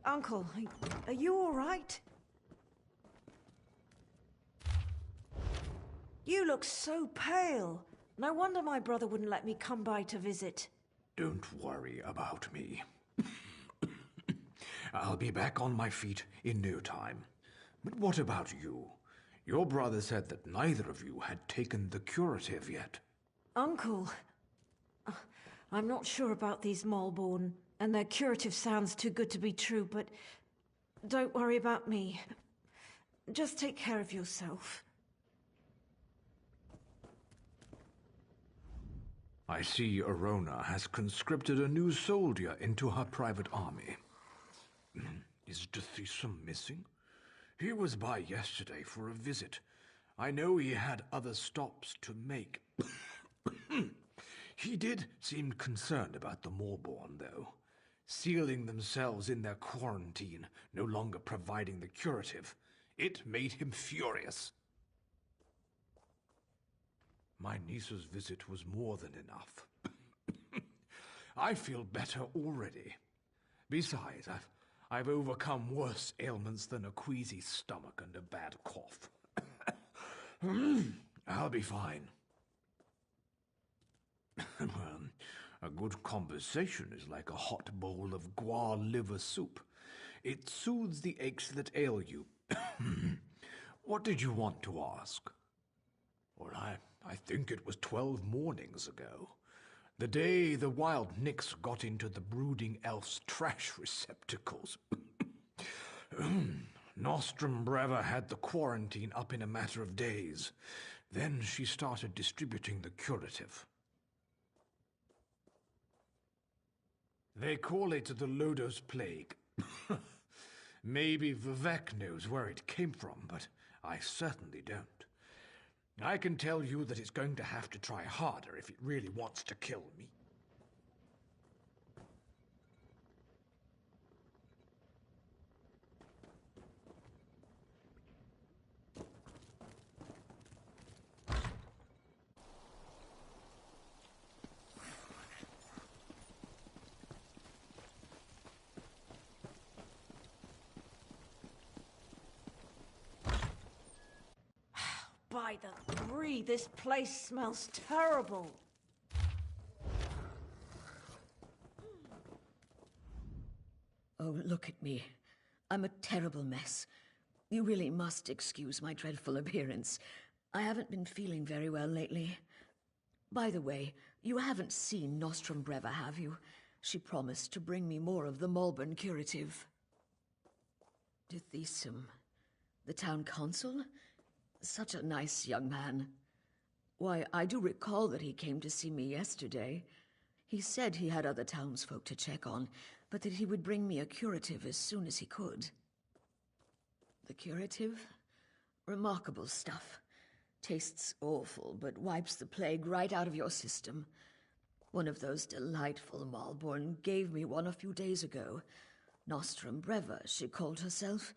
Uncle, are you all right? You look so pale. No wonder my brother wouldn't let me come by to visit. Don't worry about me. I'll be back on my feet in no time. But what about you? Your brother said that neither of you had taken the curative yet. Uncle, I'm not sure about these Malborn, and their curative sounds too good to be true, but don't worry about me. Just take care of yourself. I see Arona has conscripted a new soldier into her private army. Is Dethisum missing? He was by yesterday for a visit. I know he had other stops to make. He did seem concerned about the Malborn, though. Sealing themselves in their quarantine, no longer providing the curative. It made him furious. My niece's visit was more than enough. I feel better already. Besides, I've overcome worse ailments than a queasy stomach and a bad cough. I'll be fine. Well, a good conversation is like a hot bowl of guar liver soup. It soothes the aches that ail you. What did you want to ask? Well, I think it was 12 mornings ago. The day the wild Nyx got into the brooding elf's trash receptacles. Nostrum Breva had the quarantine up in a matter of days. Then she started distributing the curative. They call it the Lodos Plague. Maybe Vivek knows where it came from, but I certainly don't. I can tell you that it's going to have to try harder if it really wants to kill me. By the three, this place smells terrible. Oh, look at me. I'm a terrible mess. You really must excuse my dreadful appearance. I haven't been feeling very well lately. By the way, you haven't seen Nostrum Breva, have you? She promised to bring me more of the Malborn curative. Dethisum, the town consul? Such a nice young man. Why, I do recall that he came to see me yesterday. He said he had other townsfolk to check on, but that he would bring me a curative as soon as he could. The curative? Remarkable stuff. Tastes awful, but wipes the plague right out of your system. One of those delightful Malborn gave me one a few days ago. Nostrum Breva, she called herself.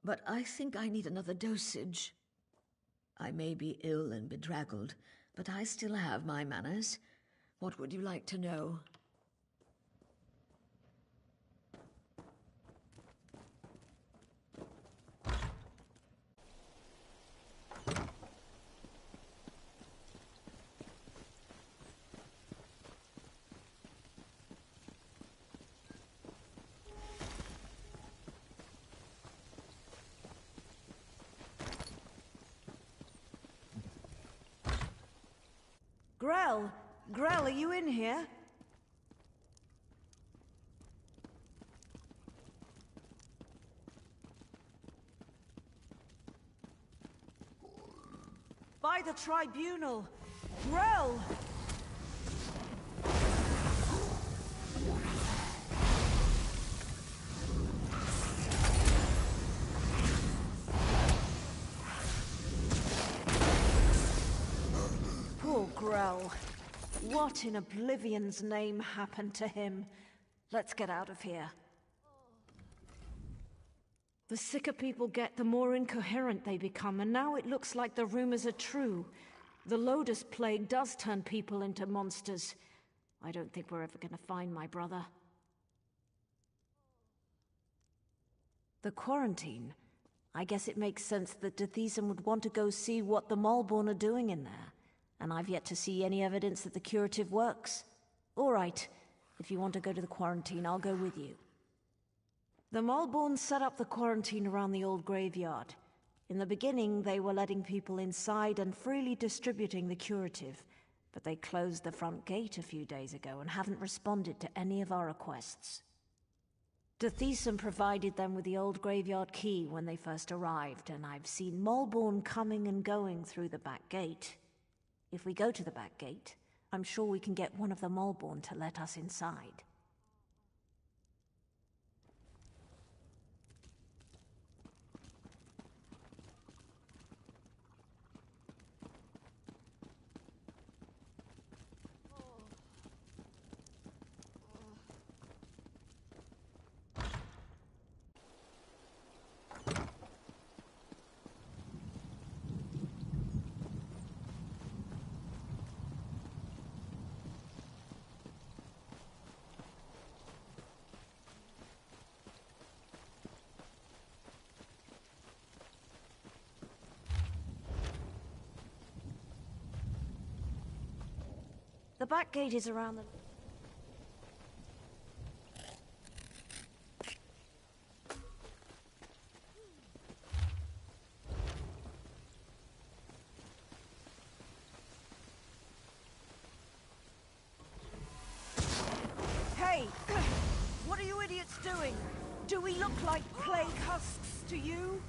But I think I need another dosage. I may be ill and bedraggled, but I still have my manners. What would you like to know? Grell! Grell, are you in here? By the tribunal! Grell! Poor Grell. What in Oblivion's name happened to him? Let's get out of here. The sicker people get, the more incoherent they become, and now it looks like the rumors are true. The Lotus Plague does turn people into monsters. I don't think we're ever gonna find my brother. The quarantine. I guess it makes sense that Dethesam would want to go see what the Malborn are doing in there. And I've yet to see any evidence that the curative works. All right, if you want to go to the quarantine, I'll go with you. The Malborn set up the quarantine around the old graveyard. In the beginning, they were letting people inside and freely distributing the curative, but they closed the front gate a few days ago and haven't responded to any of our requests. Dethesam provided them with the old graveyard key when they first arrived, and I've seen Malborn coming and going through the back gate. If we go to the back gate, I'm sure we can get one of the Malborn to let us inside. The back gate is around the... Hey! What are you idiots doing? Do we look like plague husks to you?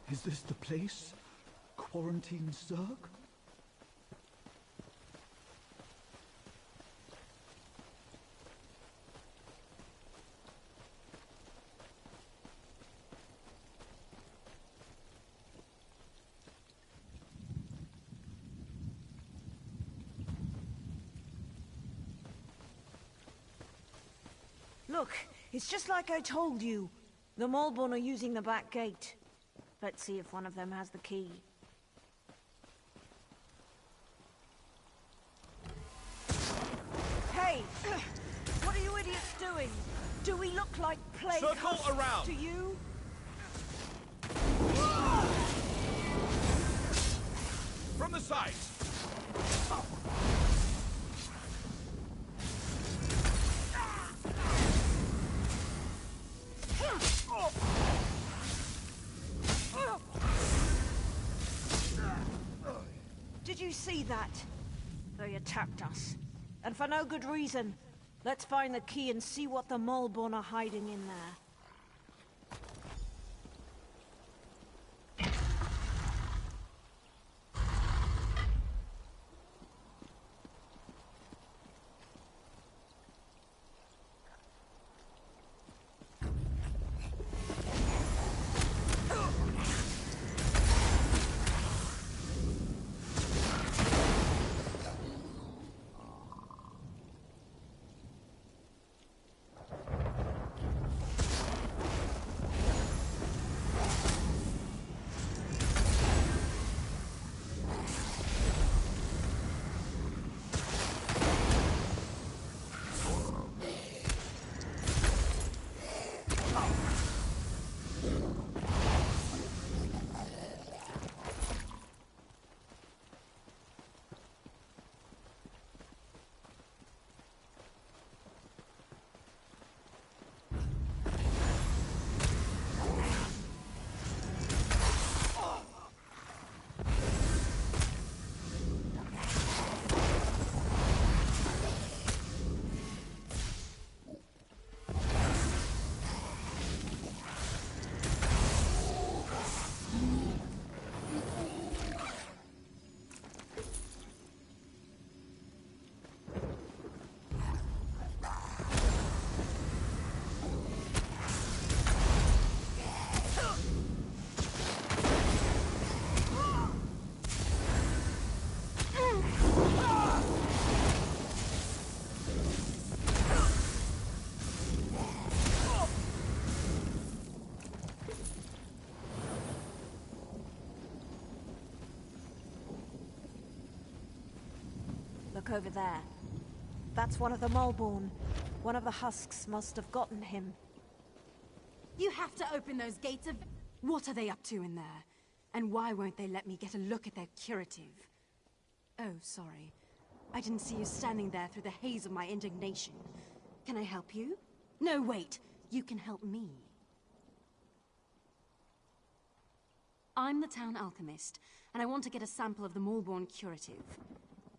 Is this the place? Quarantine Zerg? Look, it's just like I told you. The Malborn are using the back gate. Let's see if one of them has the key. Hey! What are you idiots doing? Do we look like plague Circle husks around. to you? From the sides! Did you see that? They attacked us. And for no good reason. Let's find the key and see what the Malborn are hiding in there. Look over there. That's one of the Malborn. One of the husks must have gotten him. You have to open those gates of... What are they up to in there? And why won't they let me get a look at their curative? Oh, sorry. I didn't see you standing there through the haze of my indignation. Can I help you? No, wait. You can help me. I'm the town alchemist, and I want to get a sample of the Malborn curative.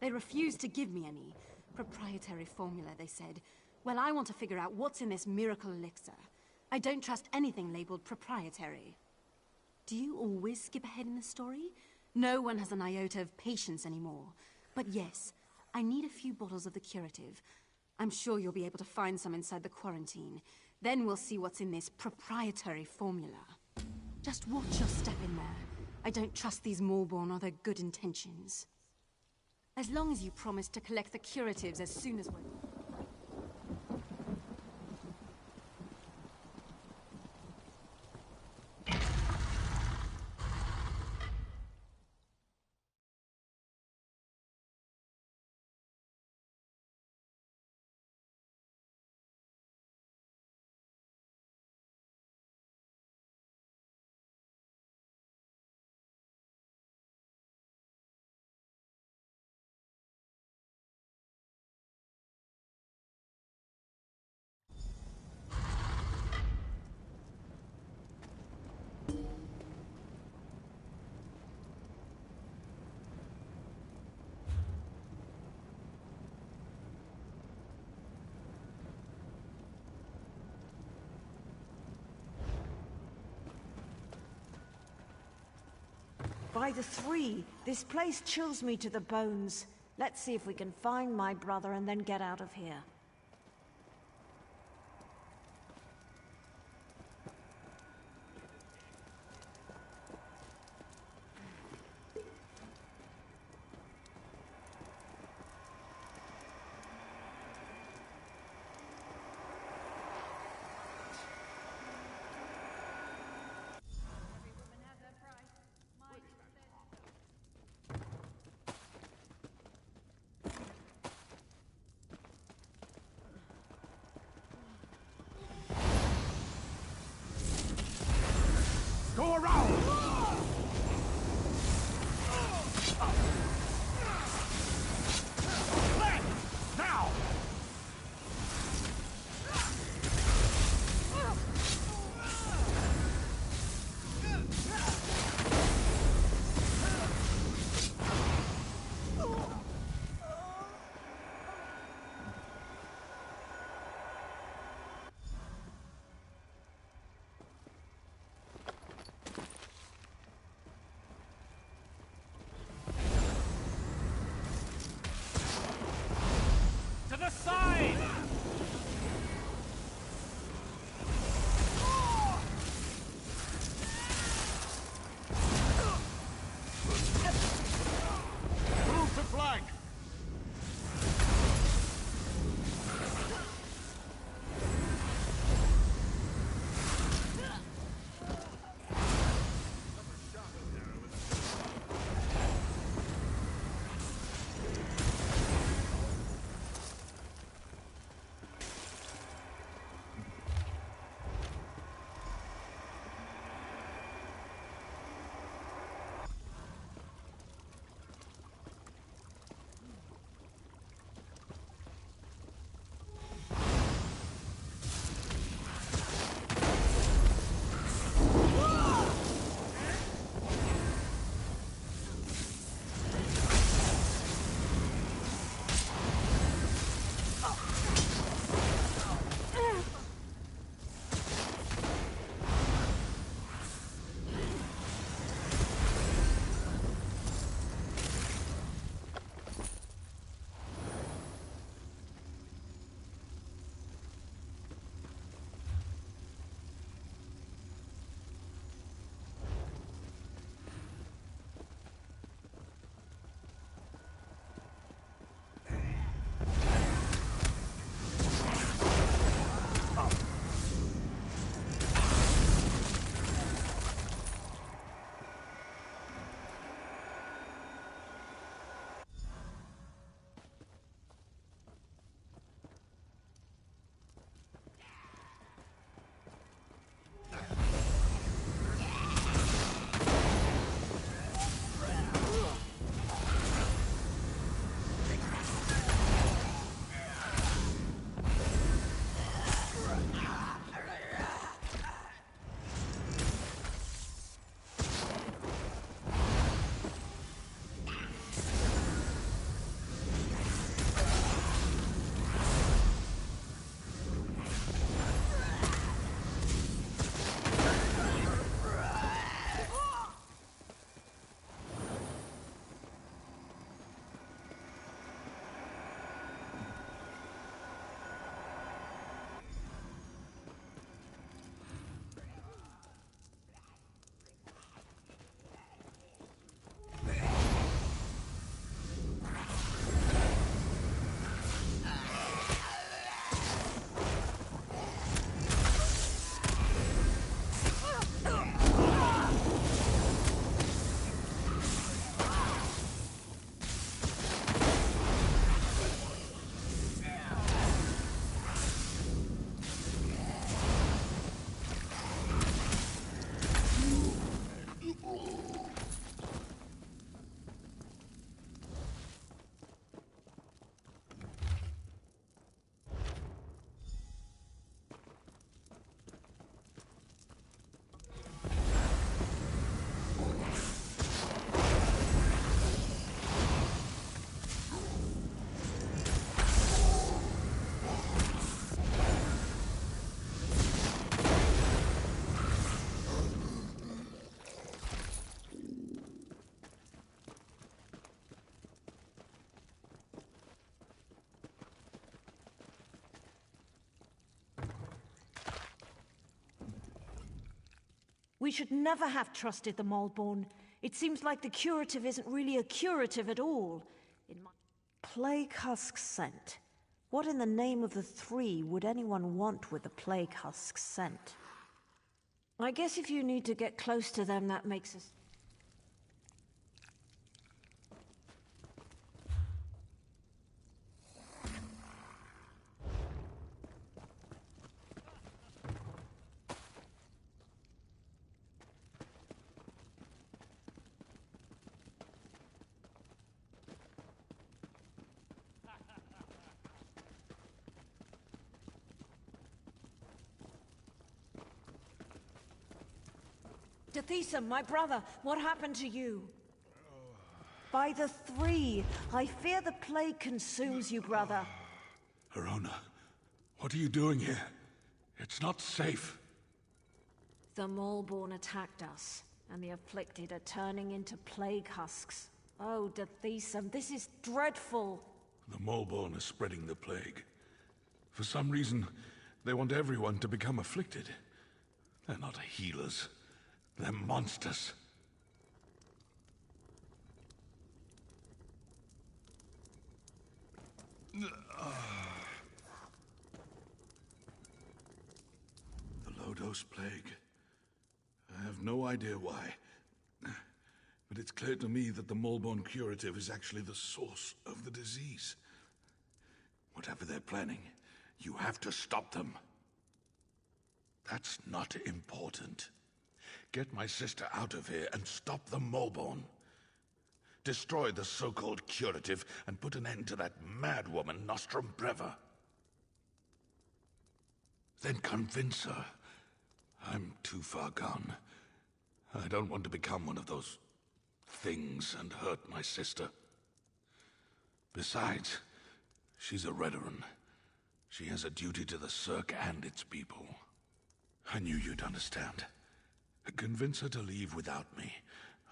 They refused to give me any. Proprietary formula, they said. Well, I want to figure out what's in this miracle elixir. I don't trust anything labeled proprietary. Do you always skip ahead in the story? No one has an iota of patience anymore. But yes, I need a few bottles of the curative. I'm sure you'll be able to find some inside the quarantine. Then we'll see what's in this proprietary formula. Just watch your step in there. I don't trust these Malborn or their good intentions. As long as you promise to collect the curatives as soon as we're... By the three, this place chills me to the bones. Let's see if we can find my brother and then get out of here. around! Left! Now! To the side! Move to flank! We should never have trusted the Malborn. It seems like the curative isn't really a curative at all. In my plague husk scent. What in the name of the three would anyone want with the plague husk scent? I guess if you need to get close to them, that makes us... Tethysum, my brother, what happened to you? By the three, I fear the plague consumes you, brother. Arona, what are you doing here? It's not safe. The Maulborn attacked us, and the afflicted are turning into plague husks. Oh, Tethysum, this is dreadful. The Maulborn is spreading the plague. For some reason, they want everyone to become afflicted. They're not healers. They're monsters. The low-dose plague. I have no idea why. But it's clear to me that the Maulborn curative is actually the source of the disease. Whatever they're planning, you have to stop them. That's not important. Get my sister out of here and stop the Maulborn. Destroy the so-called curative and put an end to that mad woman, Nostrum Breva. Then convince her. I'm too far gone. I don't want to become one of those things and hurt my sister. Besides, she's a Redoran. She has a duty to the Cirque and its people. I knew you'd understand. Convince her to leave without me.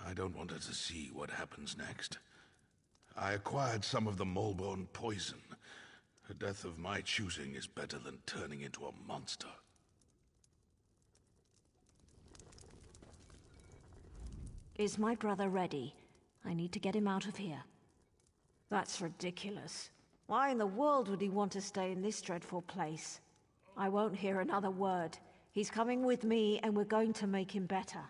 I don't want her to see what happens next. I acquired some of the Maulborn poison. A death of my choosing is better than turning into a monster. Is my brother ready? I need to get him out of here. That's ridiculous. Why in the world would he want to stay in this dreadful place? I won't hear another word. He's coming with me, and we're going to make him better.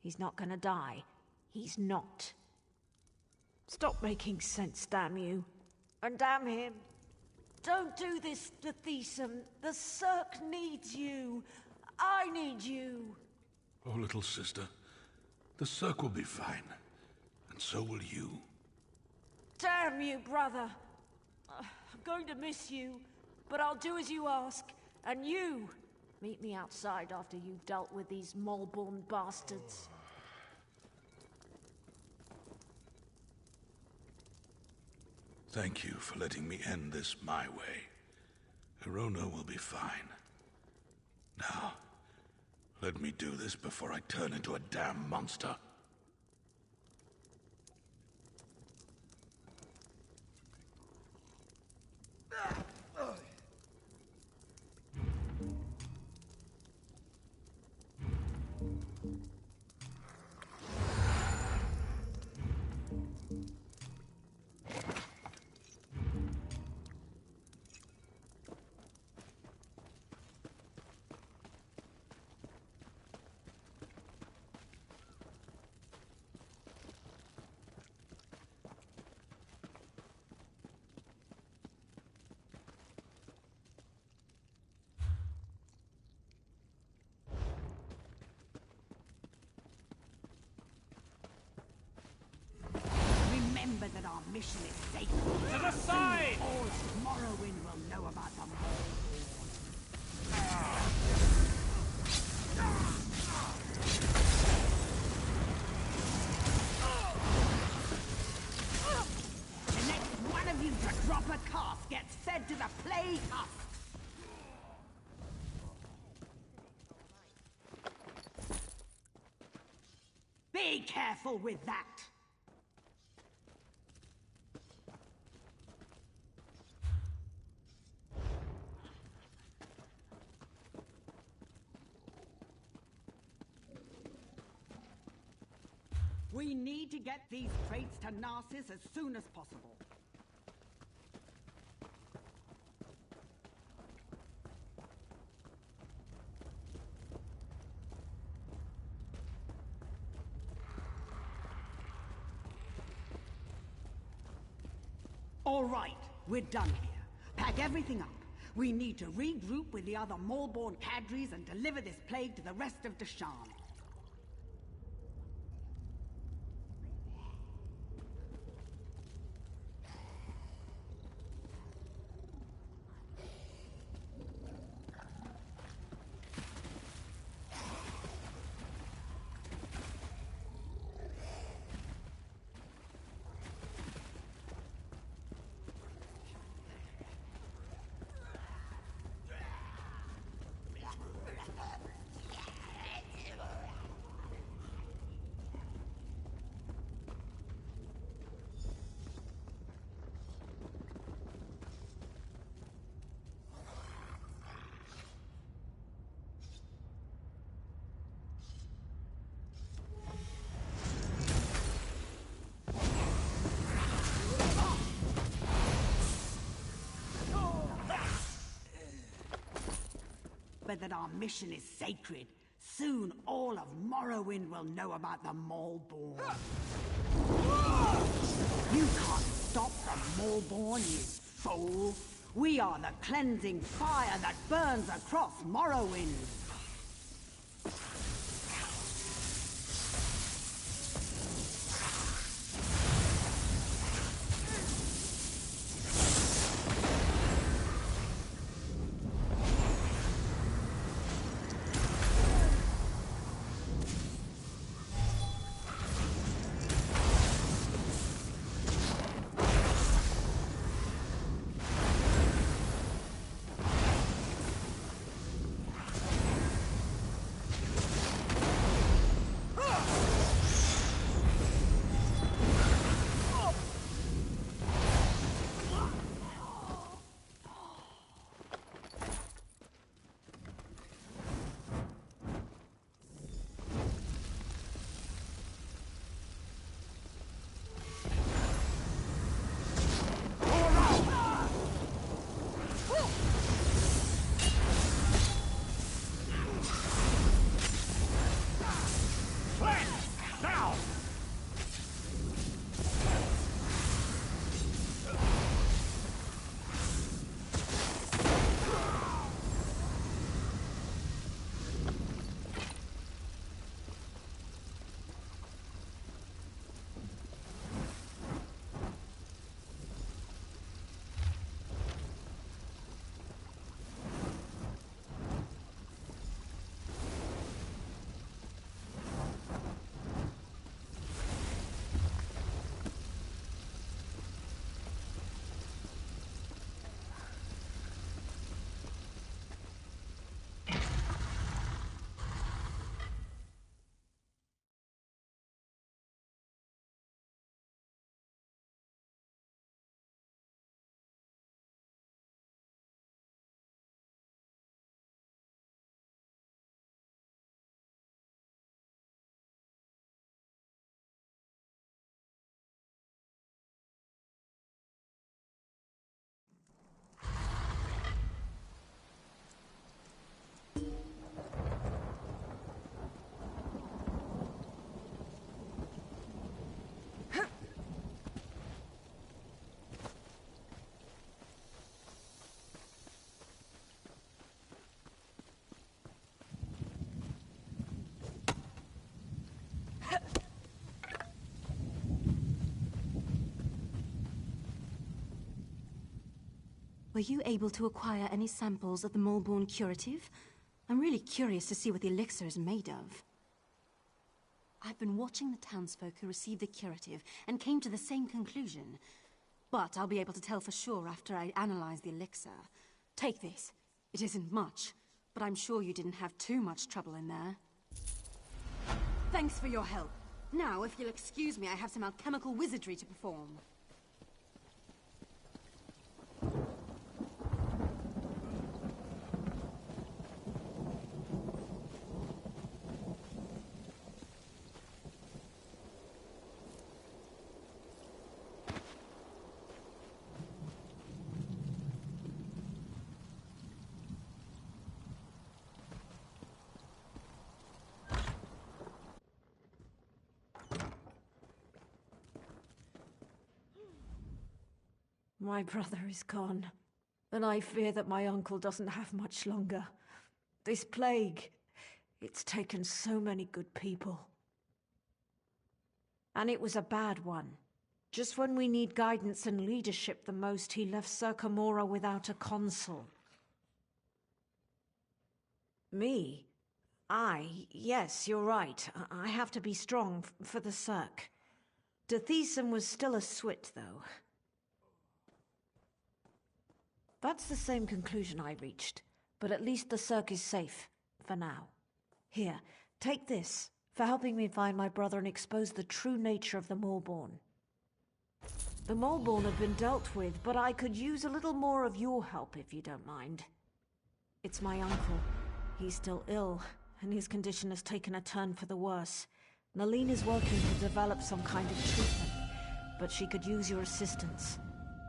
He's not gonna die. He's not. Stop making sense, damn you. And damn him. Don't do this, Tethysum. The Cirque needs you. I need you. Oh, little sister. The Cirque will be fine. And so will you. Damn you, brother. I'm going to miss you, but I'll do as you ask. And you, meet me outside after you've dealt with these Maulborn bastards. Thank you for letting me end this my way. Arona will be fine. Now, let me do this before I turn into a damn monster. Remember that our mission is sacred. To the side! All Morrowind will know about the The next one of you to drop a calf gets fed to the plague husk. Be careful with that. We need to get these crates to Narcissus as soon as possible. All right, we're done here. Pack everything up. We need to regroup with the other Maulborn cadres and deliver this plague to the rest of Deshaan. whisper that our mission is sacred. Soon all of Morrowind will know about the Maulborn. You can't stop the Maulborn, you fool! We are the cleansing fire that burns across Morrowind! Were you able to acquire any samples of the Maulborn curative? I'm really curious to see what the elixir is made of. I've been watching the townsfolk who received the curative and came to the same conclusion. But I'll be able to tell for sure after I analyze the elixir. Take this. It isn't much, but I'm sure you didn't have too much trouble in there. Thanks for your help. Now, if you'll excuse me, I have some alchemical wizardry to perform. My brother is gone, and I fear that my uncle doesn't have much longer. This plague, it's taken so many good people. And it was a bad one. Just when we need guidance and leadership the most, he left Ser Camorra without a consul. Me? Yes, you're right. I have to be strong for the Cirque. Dethesen was still a swit, though. That's the same conclusion I reached, but at least the Cirque is safe, for now. Here, take this, for helping me find my brother and expose the true nature of the Maulborn. The Maulborn have been dealt with, but I could use a little more of your help if you don't mind. It's my uncle. He's still ill, and his condition has taken a turn for the worse. Nalene is working to develop some kind of treatment, but she could use your assistance.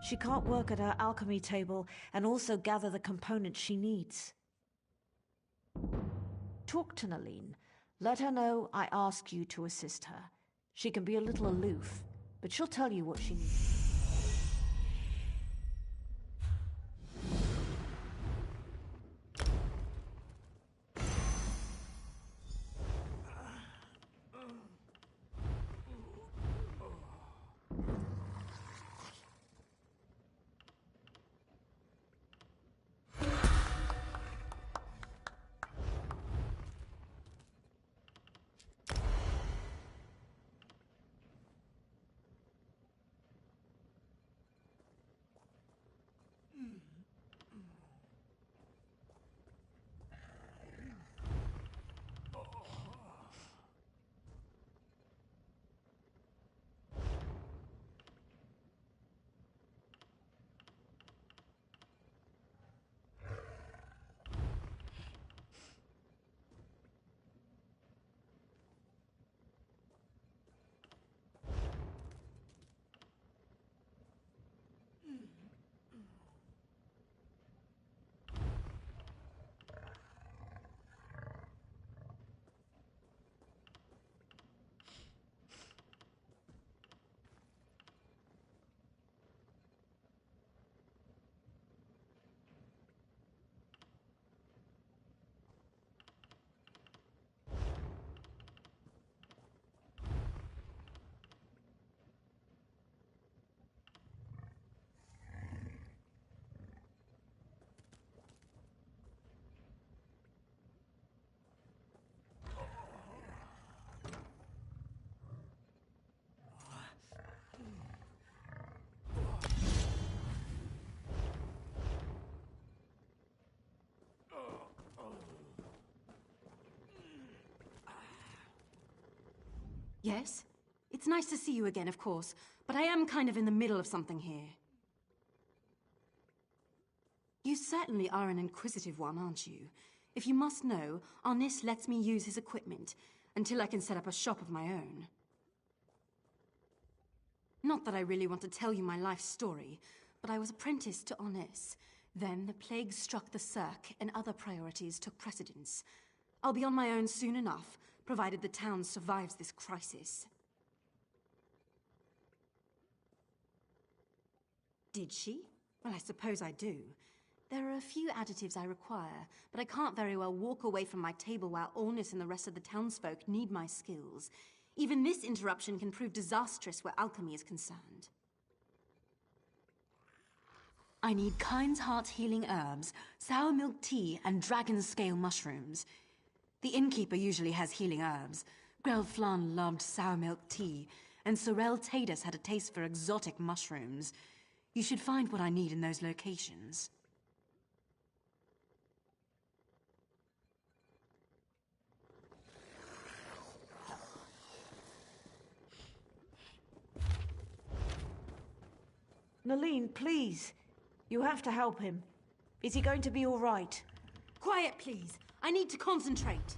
She can't work at her alchemy table and also gather the components she needs. talk to Nalene. Let her know I ask you to assist her. She can be a little aloof, but she'll tell you what she needs. Yes? It's nice to see you again, of course, but I am kind of in the middle of something here. You certainly are an inquisitive one, aren't you? If you must know, Arnis lets me use his equipment until I can set up a shop of my own. Not that I really want to tell you my life story, but I was apprenticed to Arnis. Then the plague struck the Cirque, and other priorities took precedence. I'll be on my own soon enough, provided the town survives this crisis. Did she? Well, I suppose I do. There are a few additives I require, but I can't very well walk away from my table while Ornis and the rest of the townsfolk need my skills. Even this interruption can prove disastrous where alchemy is concerned. I need Kind's Heart healing herbs, sour milk tea, and dragon scale mushrooms. The innkeeper usually has healing herbs. Grel Flan loved sour milk tea, and Sorel Tatus had a taste for exotic mushrooms. You should find what I need in those locations. Nalene, please. You have to help him. Is he going to be all right? Quiet, please. I need to concentrate.